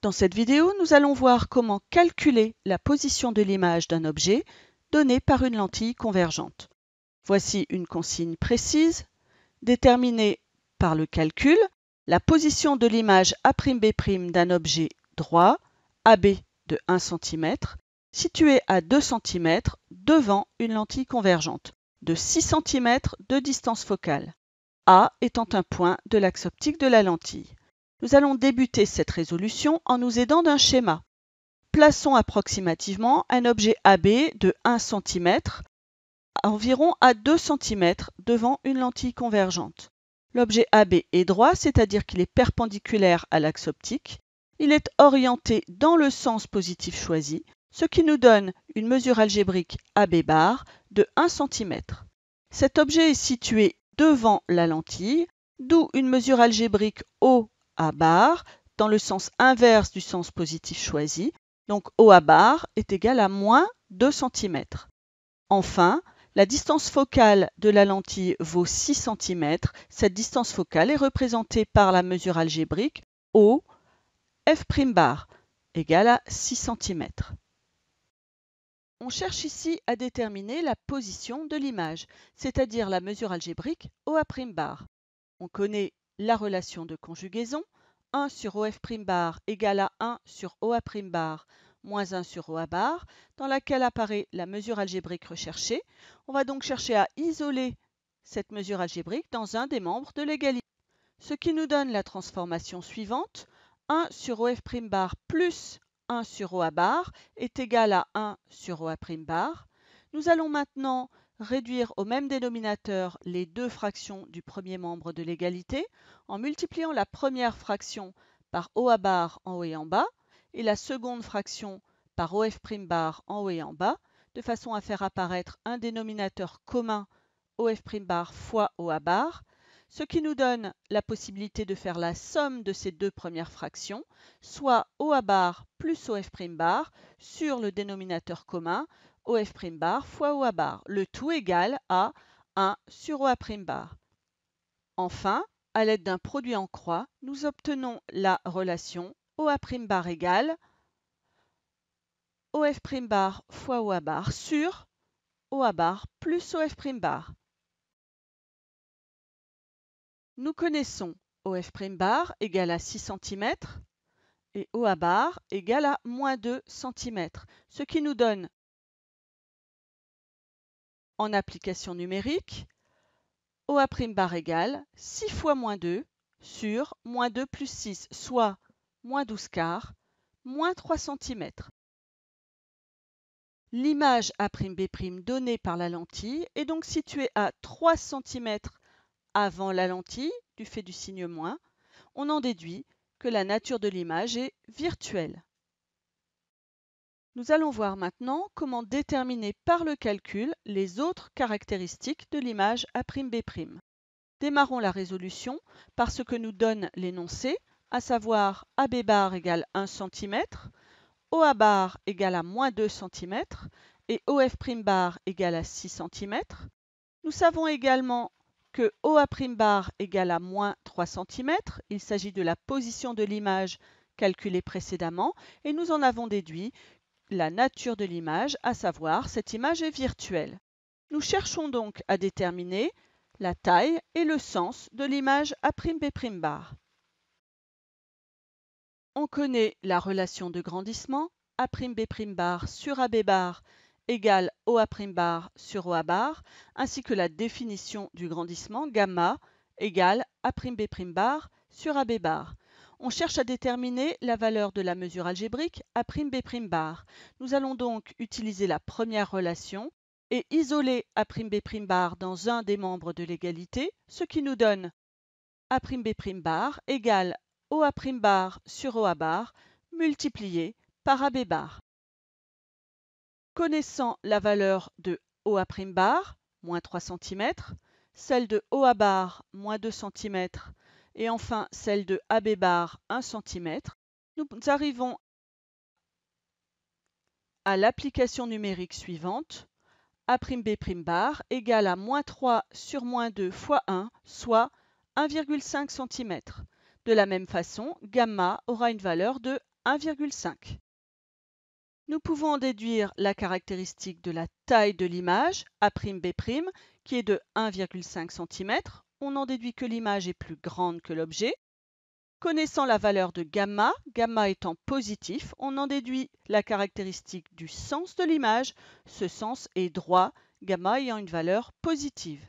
Dans cette vidéo, nous allons voir comment calculer la position de l'image d'un objet donné par une lentille convergente. Voici une consigne précise. Déterminer par le calcul la position de l'image A'B' d'un objet droit, AB de 1 cm, situé à 2 cm devant une lentille convergente, de 6 cm de distance focale, A étant un point de l'axe optique de la lentille. Nous allons débuter cette résolution en nous aidant d'un schéma. Plaçons approximativement un objet AB de 1 cm environ à 2 cm devant une lentille convergente. L'objet AB est droit, c'est-à-dire qu'il est perpendiculaire à l'axe optique. Il est orienté dans le sens positif choisi, ce qui nous donne une mesure algébrique AB bar de 1 cm. Cet objet est situé devant la lentille, d'où une mesure algébrique OA bar dans le sens inverse du sens positif choisi. Donc OA bar est égal à moins 2 cm. Enfin, la distance focale de la lentille vaut 6 cm. Cette distance focale est représentée par la mesure algébrique O f' bar égale à 6 cm. On cherche ici à déterminer la position de l'image, c'est-à-dire la mesure algébrique OA' bar. On connaît la relation de conjugaison, 1 sur OF' bar égale à 1 sur OA' bar moins 1 sur OA bar, dans laquelle apparaît la mesure algébrique recherchée. On va donc chercher à isoler cette mesure algébrique dans un des membres de l'égalité. Ce qui nous donne la transformation suivante, 1 sur OF' bar plus 1 sur OA bar est égal à 1 sur OA' bar. Nous allons maintenant réduire au même dénominateur les deux fractions du premier membre de l'égalité en multipliant la première fraction par OA bar en haut et en bas et la seconde fraction par OF' bar en haut et en bas, de façon à faire apparaître un dénominateur commun OF' bar fois OA bar, ce qui nous donne la possibilité de faire la somme de ces deux premières fractions, soit OA bar plus OF' bar sur le dénominateur commun OF' bar fois OA bar, le tout égal à 1 sur OA' bar. Enfin, à l'aide d'un produit en croix, nous obtenons la relation OA' bar égale OF' bar fois OA bar sur OA bar plus OF' bar. Nous connaissons OF' bar égale à 6 cm et OA bar égale à moins 2 cm, ce qui nous donne, en application numérique, OA' bar égale 6 fois moins 2 sur moins 2 plus 6, soit moins 12 quarts, moins 3 cm. L'image A'B' donnée par la lentille est donc située à 3 cm avant la lentille, du fait du signe moins. On en déduit que la nature de l'image est virtuelle. Nous allons voir maintenant comment déterminer par le calcul les autres caractéristiques de l'image A'B'. Démarrons la résolution par ce que nous donne l'énoncé, à savoir AB bar égale 1 cm, OA bar égale à moins 2 cm et OF' bar égale à 6 cm. Nous savons également que OA' bar égale à moins 3 cm. Il s'agit de la position de l'image calculée précédemment et nous en avons déduit la nature de l'image, à savoir cette image est virtuelle. Nous cherchons donc à déterminer la taille et le sens de l'image A'B' bar. On connaît la relation de grandissement A'B' bar sur AB bar égale OA' bar sur OA bar, ainsi que la définition du grandissement gamma égale A'B' bar sur AB bar. On cherche à déterminer la valeur de la mesure algébrique A'B' bar. Nous allons donc utiliser la première relation et isoler A'B' bar dans un des membres de l'égalité, ce qui nous donne A'B' bar égale OA' bar sur OA bar multiplié par AB bar. Connaissant la valeur de OA' bar, moins 3 cm, celle de OA bar, moins 2 cm, et enfin celle de AB bar, 1 cm, nous arrivons à l'application numérique suivante, A'B' bar égale à moins 3 sur moins 2 fois 1, soit 1,5 cm. De la même façon, gamma aura une valeur de 1,5. Nous pouvons en déduire la caractéristique de la taille de l'image, A'B', qui est de 1,5 cm. On en déduit que l'image est plus grande que l'objet. Connaissant la valeur de gamma, gamma étant positif, on en déduit la caractéristique du sens de l'image. Ce sens est droit, gamma ayant une valeur positive.